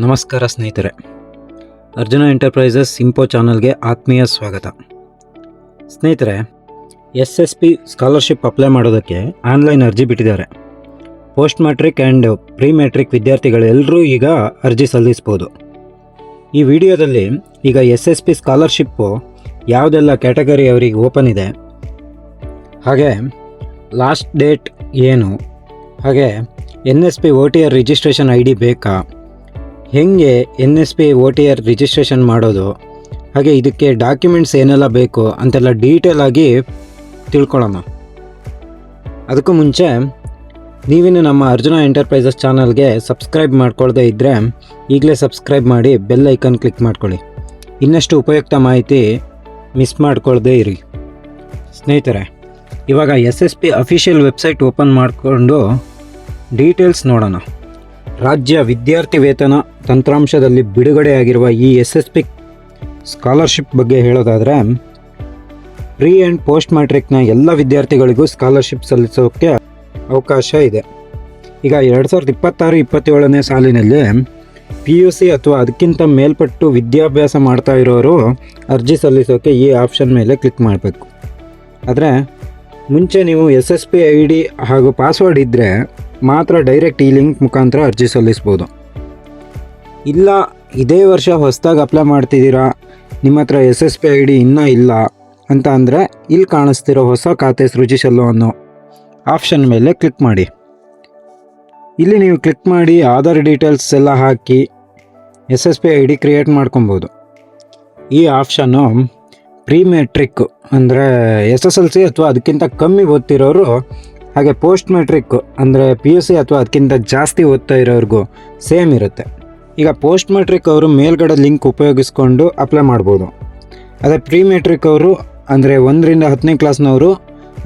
ನಮಸ್ಕಾರ ಸ್ನೇಹಿತರೆ, ಅರ್ಜುನ ಎಂಟರ್ಪ್ರೈಸಸ್ ಇಂಪೋ ಚಾನಲ್ಗೆ ಆತ್ಮೀಯ ಸ್ವಾಗತ. ಸ್ನೇಹಿತರೆ, SSP ಸ್ಕಾಲರ್ಶಿಪ್ ಅಪ್ಲೈ ಮಾಡೋದಕ್ಕೆ ಆನ್ಲೈನ್ ಅರ್ಜಿ ಬಿಟ್ಟಿದ್ದಾರೆ. Post matric and pre matric ವಿದ್ಯಾರ್ಥಿಗಳೆಲ್ಲರೂ ಈಗ ಅರ್ಜಿ ಸಲ್ಲಿಸ್ಬೋದು. ಈ ವಿಡಿಯೋದಲ್ಲಿ ಈಗ SSP ಸ್ಕಾಲರ್ಶಿಪ್ಪು ಯಾವುದೆಲ್ಲ ಕ್ಯಾಟಗರಿ ಅವರಿಗೆ ಓಪನ್ ಇದೆ, ಹಾಗೆ ಲಾಸ್ಟ್ ಡೇಟ್ ಏನು, ಹಾಗೆ NSP OTR ರಿಜಿಸ್ಟ್ರೇಷನ್ ID ಬೇಕಾ, ಹೇಗೆ NSP OTR ರಿಜಿಸ್ಟ್ರೇಷನ್ ಮಾಡೋದು, ಹಾಗೆ ಇದಕ್ಕೆ ಡಾಕ್ಯುಮೆಂಟ್ಸ್ ಏನೆಲ್ಲ ಬೇಕು ಅಂತೆಲ್ಲ ಡೀಟೇಲ್ ಆಗಿ ತಿಳ್ಕೊಳ್ಳೋಣ. ಅದಕ್ಕೂ ಮುಂಚೆ ನೀವಿನ್ನು ನಮ್ಮ ಅರ್ಜುನ ಎಂಟರ್ಪ್ರೈಸಸ್ ಚಾನಲ್ಗೆ ಸಬ್ಸ್ಕ್ರೈಬ್ ಮಾಡ್ಕೊಳ್ಳದೆ ಇದ್ದರೆ ಈಗಲೇ ಸಬ್ಸ್ಕ್ರೈಬ್ ಮಾಡಿ ಬೆಲ್ ಐಕನ್ ಕ್ಲಿಕ್ ಮಾಡ್ಕೊಳ್ಳಿ. ಇನ್ನಷ್ಟು ಉಪಯುಕ್ತ ಮಾಹಿತಿ ಮಿಸ್ ಮಾಡ್ಕೊಳ್ಳದೆ ಇರಿ. ಸ್ನೇಹಿತರೆ, ಇವಾಗ SSP ಅಫಿಷಿಯಲ್ ವೆಬ್ಸೈಟ್ ಓಪನ್ ಮಾಡಿಕೊಂಡು ಡೀಟೇಲ್ಸ್ ನೋಡೋಣ. ರಾಜ್ಯ ವಿದ್ಯಾರ್ಥಿ ವೇತನ ತಂತ್ರಾಂಶದಲ್ಲಿ ಬಿಡುಗಡೆಯಾಗಿರುವ ಈ SSP ಸ್ಕಾಲರ್ಶಿಪ್ ಬಗ್ಗೆ ಹೇಳೋದಾದರೆ, ಪ್ರೀ ಆ್ಯಂಡ್ ಪೋಸ್ಟ್ ಮ್ಯಾಟ್ರಿಕ್ನ ಎಲ್ಲ ವಿದ್ಯಾರ್ಥಿಗಳಿಗೂ ಸ್ಕಾಲರ್ಶಿಪ್ ಸಲ್ಲಿಸೋಕ್ಕೆ ಅವಕಾಶ ಇದೆ. ಈಗ 2026-27ನೇ ಸಾಲಿನಲ್ಲಿ PUC ಅಥವಾ ಅದಕ್ಕಿಂತ ಮೇಲ್ಪಟ್ಟು ವಿದ್ಯಾಭ್ಯಾಸ ಮಾಡ್ತಾ ಇರೋರು ಅರ್ಜಿ ಸಲ್ಲಿಸೋಕ್ಕೆ ಈ ಆಪ್ಷನ್ ಮೇಲೆ ಕ್ಲಿಕ್ ಮಾಡಬೇಕು. ಆದರೆ ಮುಂಚೆ ನೀವು SSP ID ಹಾಗೂ ಪಾಸ್ವರ್ಡ್ ಇದ್ದರೆ ಮಾತ್ರ ಡೈರೆಕ್ಟ್ ಈ ಲಿಂಕ್ ಮುಖಾಂತರ ಅರ್ಜಿ ಸಲ್ಲಿಸ್ಬೋದು. ಇಲ್ಲ ಇದೇ ವರ್ಷ ಹೊಸದಾಗಿ ಅಪ್ಲೈ ಮಾಡ್ತಿದ್ದೀರಾ, ನಿಮ್ಮ ಹತ್ರ SSP ID ಇನ್ನೂ ಇಲ್ಲ ಅಂತ ಅಂದರೆ ಇಲ್ಲಿ ಕಾಣಿಸ್ತಿರೋ ಹೊಸ ಖಾತೆ ಸೃಜಿಸಲು ಅನ್ನೋ ಆಪ್ಷನ್ ಮೇಲೆ ಕ್ಲಿಕ್ ಮಾಡಿ. ಇಲ್ಲಿ ನೀವು ಕ್ಲಿಕ್ ಮಾಡಿ ಆಧಾರ್ ಡೀಟೇಲ್ಸ್ ಎಲ್ಲ ಹಾಕಿ SSP ID ಕ್ರಿಯೇಟ್ ಮಾಡ್ಕೊಬೋದು. ಈ ಆಪ್ಷನ್ನು ಪ್ರೀ ಮ್ಯಾಟ್ರಿಕ್ ಅಂದರೆ SSLC ಅಥವಾ ಅದಕ್ಕಿಂತ ಕಮ್ಮಿ ಓದ್ತಿರೋರು, ಹಾಗೆ ಪೋಸ್ಟ್ ಮ್ಯಾಟ್ರಿಕ್ ಅಂದರೆ PUC ಅಥವಾ ಅದಕ್ಕಿಂತ ಜಾಸ್ತಿ ಓದ್ತಾ ಇರೋರಿಗೂ ಸೇಮ್ ಇರುತ್ತೆ. ಈಗ ಪೋಸ್ಟ್ ಮ್ಯಾಟ್ರಿಕ್ ಅವರು ಮೇಲ್ಗಡೆ ಲಿಂಕ್ ಉಪಯೋಗಿಸ್ಕೊಂಡು ಅಪ್ಲೈ ಮಾಡ್ಬೋದು. ಅದೇ ಪ್ರೀ ಮ್ಯಾಟ್ರಿಕ್ ಅವರು ಅಂದರೆ 1ರಿಂದ 10ನೇ ಕ್ಲಾಸ್ನವರು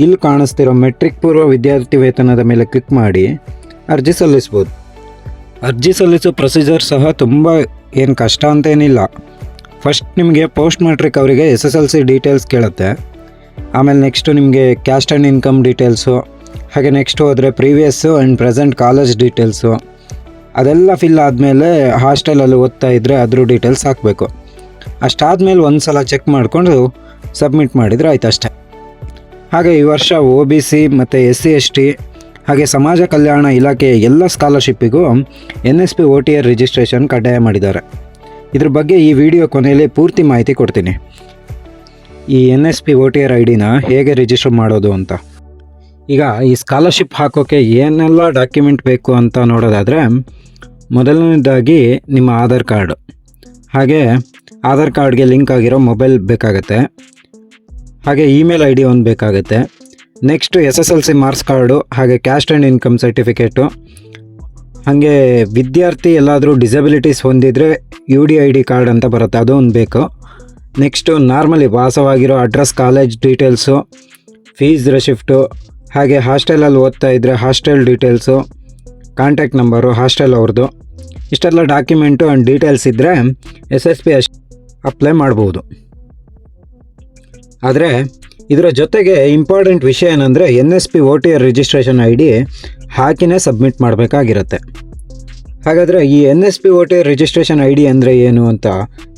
ಇಲ್ಲಿ ಕಾಣಿಸ್ತಿರೋ ಮೆಟ್ರಿಕ್ ಪೂರ್ವ ವಿದ್ಯಾರ್ಥಿ ವೇತನದ ಮೇಲೆ ಕ್ಲಿಕ್ ಮಾಡಿ ಅರ್ಜಿ ಸಲ್ಲಿಸ್ಬೋದು. ಅರ್ಜಿ ಸಲ್ಲಿಸೋ ಪ್ರೊಸೀಜರ್ ಸಹ ತುಂಬ ಏನು ಕಷ್ಟ ಅಂತೇನಿಲ್ಲ. ಫಸ್ಟ್ ನಿಮಗೆ ಪೋಸ್ಟ್ ಮ್ಯಾಟ್ರಿಕ್ ಅವರಿಗೆ SSLC ಡೀಟೇಲ್ಸ್ ಕೇಳುತ್ತೆ. ಆಮೇಲೆ ನೆಕ್ಸ್ಟು ನಿಮಗೆ ಕ್ಯಾಸ್ಟ್ ಆ್ಯಂಡ್ ಇನ್ಕಮ್ ಡೀಟೇಲ್ಸು, ಹಾಗೆ ನೆಕ್ಸ್ಟ್ ಹೋದರೆ previous and present college details ಅದೆಲ್ಲ ಫಿಲ್ ಆದಮೇಲೆ ಹಾಸ್ಟೆಲಲ್ಲಿ ಓದ್ತಾ ಇದ್ದರೆ ಅದ್ರ ಡೀಟೇಲ್ಸ್ ಹಾಕಬೇಕು. ಅಷ್ಟಾದಮೇಲೆ ಒಂದು ಸಲ ಚೆಕ್ ಮಾಡಿಕೊಂಡು ಸಬ್ಮಿಟ್ ಮಾಡಿದರೆ ಆಯ್ತು ಅಷ್ಟೇ. ಹಾಗೆ ಈ ವರ್ಷ OBC ಮತ್ತು SC ST ಹಾಗೆ ಸಮಾಜ ಕಲ್ಯಾಣ ಇಲಾಖೆಯ ಎಲ್ಲ ಸ್ಕಾಲರ್ಶಿಪ್ಪಿಗೂ NSP OTR ರಿಜಿಸ್ಟ್ರೇಷನ್ ಕಡ್ಡಾಯ ಮಾಡಿದ್ದಾರೆ. ಇದ್ರ ಬಗ್ಗೆ ಈ ವಿಡಿಯೋ ಕೊನೆಯಲ್ಲಿ ಪೂರ್ತಿ ಮಾಹಿತಿ ಕೊಡ್ತೀನಿ. ಈ NSP OTR IDನ ಹೇಗೆ ರಿಜಿಸ್ಟರ್ ಮಾಡೋದು ಅಂತ. ಈಗ ಈ ಸ್ಕಾಲರ್ಶಿಪ್ ಹಾಕೋಕ್ಕೆ ಏನೆಲ್ಲ ಡಾಕ್ಯುಮೆಂಟ್ ಬೇಕು ಅಂತ ನೋಡೋದಾದರೆ, ಮೊದಲನೇದಾಗಿ ನಿಮ್ಮ ಆಧಾರ್ ಕಾರ್ಡು, ಹಾಗೆ ಆಧಾರ್ ಕಾರ್ಡ್ಗೆ ಲಿಂಕ್ ಆಗಿರೋ ಮೊಬೈಲ್ ಬೇಕಾಗುತ್ತೆ, ಹಾಗೆ ಇಮೇಲ್ ID ಒಂದು ಬೇಕಾಗುತ್ತೆ. ನೆಕ್ಸ್ಟು SSLC ಮಾರ್ಕ್ಸ್ ಕಾರ್ಡು, ಹಾಗೆ ಕ್ಯಾಸ್ಟ್ ಆ್ಯಂಡ್ ಇನ್ಕಮ್ ಸರ್ಟಿಫಿಕೇಟು, ಹಾಗೆ ವಿದ್ಯಾರ್ಥಿ ಎಲ್ಲಾದರೂ ಡಿಸಬಿಲಿಟೀಸ್ ಹೊಂದಿದರೆ UDID ಕಾರ್ಡ್ ಅಂತ ಬರುತ್ತೆ, ಅದು ಒಂದು ಬೇಕು. ನೆಕ್ಸ್ಟು ನಾರ್ಮಲಿ ವಾಸವಾಗಿರೋ address, college details, fees receipt, ಹಾಗೆ ಹಾಸ್ಟೆಲಲ್ಲಿ ಓದ್ತಾ ಇದ್ದರೆ hostel details, contact number hostel ಅವ್ರದ್ದು, ಇಷ್ಟೆಲ್ಲ ಡಾಕ್ಯುಮೆಂಟು ಆ್ಯಂಡ್ ಡೀಟೇಲ್ಸ್ ಇದ್ದರೆ SSP ಅಪ್ಲೈ ಮಾಡ್ಬೋದು. ಆದರೆ ಇದರ ಜೊತೆಗೆ ಇಂಪಾರ್ಟೆಂಟ್ ವಿಷಯ ಏನಂದರೆ NSP OTR ರಿಜಿಸ್ಟ್ರೇಷನ್ ID ಹಾಕಿನೇ ಸಬ್ಮಿಟ್ ಮಾಡಬೇಕಾಗಿರುತ್ತೆ. ಹಾಗಾದರೆ ಈ NSP OTR ರಿಜಿಸ್ಟ್ರೇಷನ್ ID ಅಂದರೆ ಏನು ಅಂತ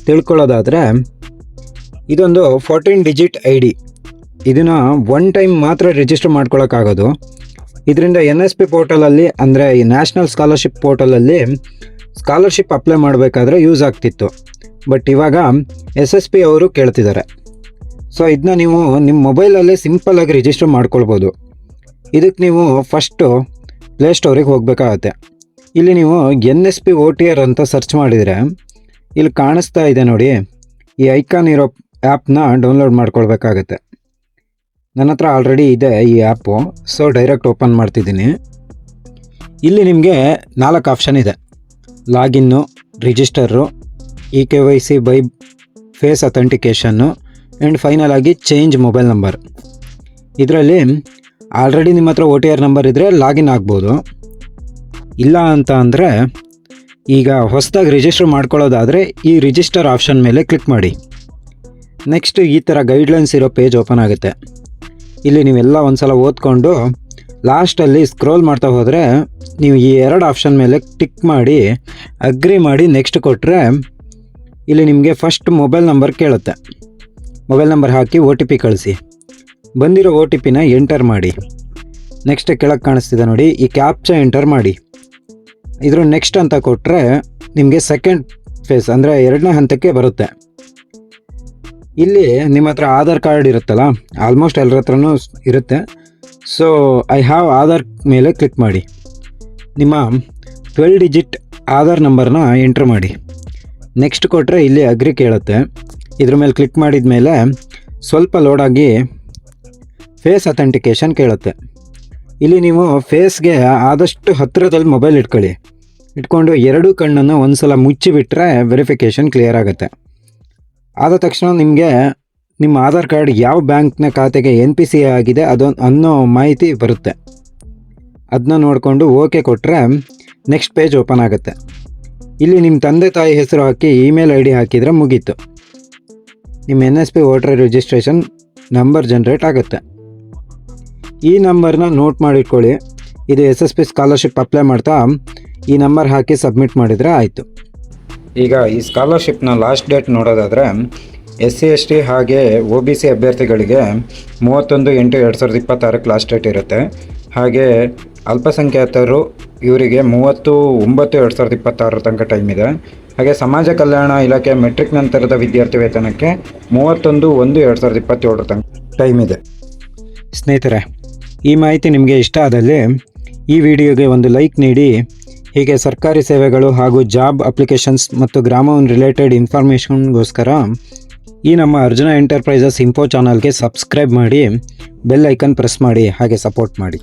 ತಿಳ್ಕೊಳ್ಳೋದಾದರೆ, ಇದೊಂದು 14 ಡಿಜಿಟ್ ID. ಇದನ್ನು ಒನ್ ಟೈಮ್ ಮಾತ್ರ ರಿಜಿಸ್ಟರ್ ಮಾಡ್ಕೊಳ್ಳೋಕ್ಕಾಗೋದು. ಇದರಿಂದ NSP ಪೋರ್ಟಲಲ್ಲಿ ಅಂದರೆ ಈ ನ್ಯಾಷನಲ್ ಸ್ಕಾಲರ್ಶಿಪ್ ಪೋರ್ಟಲಲ್ಲಿ ಸ್ಕಾಲರ್ಶಿಪ್ ಅಪ್ಲೈ ಮಾಡಬೇಕಾದ್ರೆ ಯೂಸ್ ಆಗ್ತಿತ್ತು. ಬಟ್ ಇವಾಗ SSP ಅವರು ಕೇಳ್ತಿದ್ದಾರೆ. ಸೊ ಇದನ್ನ ನೀವು ನಿಮ್ಮ ಮೊಬೈಲಲ್ಲೇ ಸಿಂಪಲ್ಲಾಗಿ ರಿಜಿಸ್ಟರ್ ಮಾಡ್ಕೊಳ್ಬೋದು. ಇದಕ್ಕೆ ನೀವು ಫಸ್ಟು ಪ್ಲೇಸ್ಟೋರಿಗೆ ಹೋಗಬೇಕಾಗತ್ತೆ. ಇಲ್ಲಿ ನೀವು NSP OTR ಅಂತ ಸರ್ಚ್ ಮಾಡಿದರೆ ಇಲ್ಲಿ ಕಾಣಿಸ್ತಾ ಇದೆ ನೋಡಿ, ಈ ಐಕಾನ್ ಇರೋ ಆ್ಯಪ್ನ ಡೌನ್ಲೋಡ್ ಮಾಡ್ಕೊಳ್ಬೇಕಾಗತ್ತೆ. ನನ್ನ ಹತ್ರ ಆಲ್ರೆಡಿ ಇದೆ ಈ ಆ್ಯಪು, ಸೊ ಡೈರೆಕ್ಟ್ ಓಪನ್ ಮಾಡ್ತಿದ್ದೀನಿ. ಇಲ್ಲಿ ನಿಮಗೆ 4 ಆಪ್ಷನ್ ಇದೆ: login, register, eKYC by face authentication and final ಆಗಿ ಚೇಂಜ್ ಮೊಬೈಲ್ ನಂಬರ್. ಇದರಲ್ಲಿ ಆಲ್ರೆಡಿ ನಿಮ್ಮ ಹತ್ರ OTR ನಂಬರ್ ಇದ್ದರೆ ಲಾಗಿನ್ ಆಗ್ಬೋದು. ಇಲ್ಲ ಅಂತ ಅಂದರೆ ಈಗ ಹೊಸದಾಗಿ ರಿಜಿಸ್ಟರ್ ಮಾಡ್ಕೊಳ್ಳೋದಾದರೆ ಈ ರಿಜಿಸ್ಟರ್ ಆಪ್ಷನ್ ಮೇಲೆ ಕ್ಲಿಕ್ ಮಾಡಿ. ನೆಕ್ಸ್ಟ್ ಈ ಥರ ಗೈಡ್ಲೈನ್ಸ್ ಇರೋ ಪೇಜ್ ಓಪನ್ ಆಗುತ್ತೆ. ಇಲ್ಲಿ ನೀವೆಲ್ಲ ಒಂದು ಸಲ ಓದ್ಕೊಂಡು ಲಾಸ್ಟಲ್ಲಿ ಸ್ಕ್ರೋಲ್ ಮಾಡ್ತಾ ಹೋದರೆ ನೀವು ಈ 2 ಆಪ್ಷನ್ ಮೇಲೆ ಟಿಕ್ ಮಾಡಿ ಅಗ್ರಿ ಮಾಡಿ ನೆಕ್ಸ್ಟ್ ಕೊಟ್ಟರೆ ಇಲ್ಲಿ ನಿಮಗೆ ಫಸ್ಟ್ ಮೊಬೈಲ್ ನಂಬರ್ ಕೇಳುತ್ತೆ. ಮೊಬೈಲ್ ನಂಬರ್ ಹಾಕಿ OTP ಕಳಿಸಿ. ಬಂದಿರೋ OTPನ ಎಂಟರ್ ಮಾಡಿ. ನೆಕ್ಸ್ಟ್ ಕೆಳಗೆ ಕಾಣಿಸ್ತಿದೆ ನೋಡಿ, ಈ ಕ್ಯಾಪ್ಚಾ ಎಂಟರ್ ಮಾಡಿ. ಇದ್ರ ನೆಕ್ಸ್ಟ್ ಅಂತ ಕೊಟ್ಟರೆ ನಿಮಗೆ ಸೆಕೆಂಡ್ ಫೇಸ್ ಅಂದರೆ 2ನೇ ಹಂತಕ್ಕೆ ಬರುತ್ತೆ. ಇಲ್ಲಿ ನಿಮ್ಮ ಹತ್ರ ಆಧಾರ್ ಕಾರ್ಡ್ ಇರುತ್ತಲ್ಲ, ಆಲ್ಮೋಸ್ಟ್ ಎಲ್ಲರ ಹತ್ರನೂ ಇರುತ್ತೆ. ಸೊ ಐ ಹ್ಯಾವ್ ಆಧಾರ್ ಮೇಲೆ ಕ್ಲಿಕ್ ಮಾಡಿ. ನಿಮ್ಮ 12 ಡಿಜಿಟ್ ಆಧಾರ್ ನಂಬರ್ನ ಎಂಟ್ರ್ ಮಾಡಿ. ನೆಕ್ಸ್ಟ್ ಕೊಟ್ಟರೆ ಇಲ್ಲಿ ಅಗ್ರಿ ಕೇಳುತ್ತೆ. ಇದ್ರ ಮೇಲೆ ಕ್ಲಿಕ್ ಮಾಡಿದ ಮೇಲೆ ಸ್ವಲ್ಪ ಲೋಡಾಗಿ ಫೇಸ್ ಅಥೆಂಟಿಕೇಷನ್ ಕೇಳುತ್ತೆ. ಇಲ್ಲಿ ನೀವು ಫೇಸ್ಗೆ ಆದಷ್ಟು ಹತ್ತಿರದಲ್ಲಿ ಮೊಬೈಲ್ ಇಟ್ಕೊಂಡು 2 ಕಣ್ಣನ್ನು ಒಂದು ಸಲ ಮುಚ್ಚಿಬಿಟ್ರೆ ವೆರಿಫಿಕೇಷನ್ ಕ್ಲಿಯರ್ ಆಗುತ್ತೆ. ಆದ ತಕ್ಷಣ ನಿಮಗೆ ನಿಮ್ಮ ಆಧಾರ್ ಕಾರ್ಡ್ ಯಾವ ಬ್ಯಾಂಕ್ನ ಖಾತೆಗೆ NPC ಆಗಿದೆ ಅನ್ನೋ ಮಾಹಿತಿ ಬರುತ್ತೆ. ಅದನ್ನ ನೋಡಿಕೊಂಡು ಓಕೆ ಕೊಟ್ಟರೆ ನೆಕ್ಸ್ಟ್ ಪೇಜ್ ಓಪನ್ ಆಗುತ್ತೆ. ಇಲ್ಲಿ ನಿಮ್ಮ ತಂದೆ ತಾಯಿ ಹೆಸರು ಹಾಕಿ ಇಮೇಲ್ ID ಹಾಕಿದರೆ ಮುಗೀತು. ನಿಮ್ಮ NSP voter registration number generate ಆಗುತ್ತೆ. ಈ ನಂಬರ್ನ ನೋಟ್ ಮಾಡಿಟ್ಕೊಳ್ಳಿ. ಇದು SSP ಸ್ಕಾಲರ್ಶಿಪ್ ಅಪ್ಲೈ ಮಾಡ್ತಾ ಈ ನಂಬರ್ ಹಾಕಿ ಸಬ್ಮಿಟ್ ಮಾಡಿದರೆ ಆಯಿತು. ಈಗ ಈ ಸ್ಕಾಲರ್ಶಿಪ್ನ ಲಾಸ್ಟ್ ಡೇಟ್ ನೋಡೋದಾದರೆ SC ST ಹಾಗೆ OBC ಅಭ್ಯರ್ಥಿಗಳಿಗೆ 31/8/2026 ಲಾಸ್ಟ್ ಡೇಟ್ ಇರುತ್ತೆ. ಹಾಗೆ ಅಲ್ಪಸಂಖ್ಯಾತರು ಇವರಿಗೆ 30/9/2026 ತನಕ ಟೈಮ್ ಇದೆ. ಹಾಗೆ ಸಮಾಜ ಕಲ್ಯಾಣ ಇಲಾಖೆ ಮೆಟ್ರಿಕ್ ನಂತರದ ವಿದ್ಯಾರ್ಥಿ ವೇತನಕ್ಕೆ 31/1/2027 ತನಕ ಟೈಮ್ ಇದೆ. ಸ್ನೇಹಿತರೆ, ಈ ಮಾಹಿತಿ ನಿಮಗೆ ಇಷ್ಟ ಆದಲ್ಲಿ ಈ ವಿಡಿಯೋಗೆ ಒಂದು ಲೈಕ್ ನೀಡಿ. ಹೀಗೆ ಸರ್ಕಾರಿ ಸೇವೆಗಳು ಹಾಗೂ ಜಾಬ್ ಅಪ್ಲಿಕೇಶನ್ಸ್ ಮತ್ತು ಗ್ರಾಮೋನ್ ರಿಲೇಟೆಡ್ ಇನ್ಫಾರ್ಮೇಷನ್ಗೋಸ್ಕರ ಈ ನಮ್ಮ ಅರ್ಜುನ ಎಂಟರ್ಪ್ರೈಸಸ್ ಇನ್ಫೋ ಚಾನಲ್ಗೆ ಸಬ್ಸ್ಕ್ರೈಬ್ ಮಾಡಿ, ಬೆಲ್ ಐಕನ್ ಪ್ರೆಸ್ ಮಾಡಿ, ಹಾಗೆ ಸಪೋರ್ಟ್ ಮಾಡಿ.